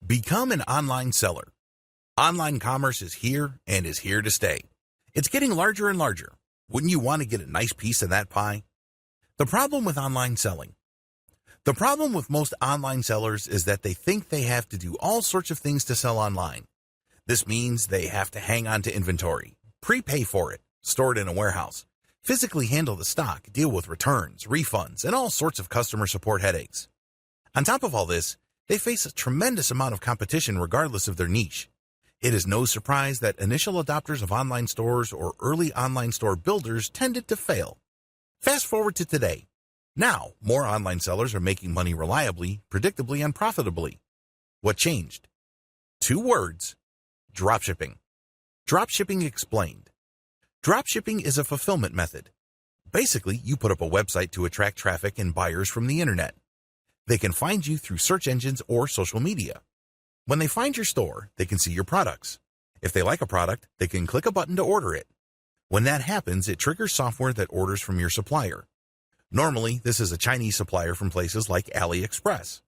Become an online seller. Online commerce is here and is here to stay. It's getting larger and larger. Wouldn't you want to get a nice piece of that pie? The problem with online selling. The problem with most online sellers is that they think they have to do all sorts of things to sell online. This means they have to hang on to inventory, prepay for it, store it in a warehouse, physically handle the stock, deal with returns, refunds, and all sorts of customer support headaches. On top of all this, they face a tremendous amount of competition regardless of their niche. It is no surprise that initial adopters of online stores or early online store builders tended to fail. Fast forward to today. Now, more online sellers are making money reliably, predictably, and profitably. What changed? 2 words: dropshipping. Dropshipping explained. Dropshipping is a fulfillment method. Basically, you put up a website to attract traffic and buyers from the internet. They can find you through search engines or social media. When they find your store, they can see your products. If they like a product, they can click a button to order it. When that happens, it triggers software that orders from your supplier. Normally, this is a Chinese supplier from places like AliExpress.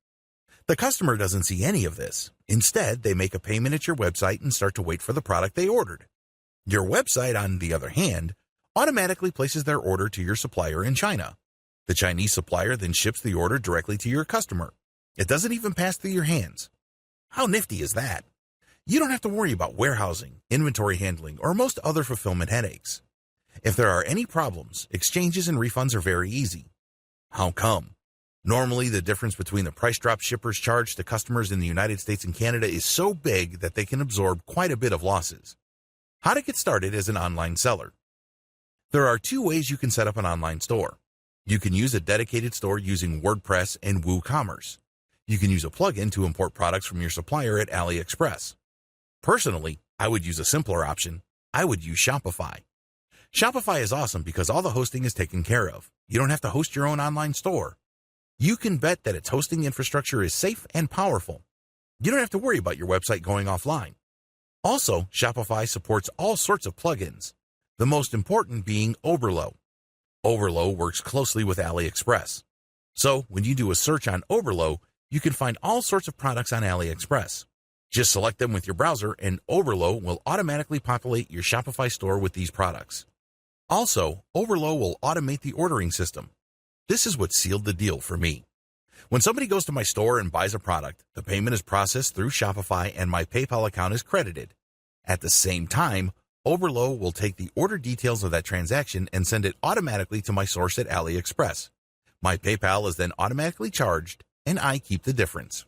The customer doesn't see any of this. Instead, they make a payment at your website and start to wait for the product they ordered. Your website, on the other hand, automatically places their order to your supplier in China. The Chinese supplier then ships the order directly to your customer. It doesn't even pass through your hands. How nifty is that? You don't have to worry about warehousing, inventory handling, or most other fulfillment headaches. If there are any problems, exchanges and refunds are very easy. How come? Normally, the difference between the price drop shippers charge to customers in the United States and Canada is so big that they can absorb quite a bit of losses. How to get started as an online seller. There are 2 ways you can set up an online store. You can use a dedicated store using WordPress and WooCommerce. You can use a plugin to import products from your supplier at AliExpress. Personally, I would use a simpler option. I would use Shopify. Shopify is awesome because all the hosting is taken care of. You don't have to host your own online store. You can bet that its hosting infrastructure is safe and powerful. You don't have to worry about your website going offline. Also, Shopify supports all sorts of plugins, the most important being Oberlo. Oberlo works closely with AliExpress. So, when you do a search on Oberlo, you can find all sorts of products on AliExpress. Just select them with your browser and Oberlo will automatically populate your Shopify store with these products. Also, Oberlo will automate the ordering system. This is what sealed the deal for me. When somebody goes to my store and buys a product, the payment is processed through Shopify and my PayPal account is credited. At the same time, Oberlo will take the order details of that transaction and send it automatically to my source at AliExpress. My PayPal is then automatically charged, and I keep the difference.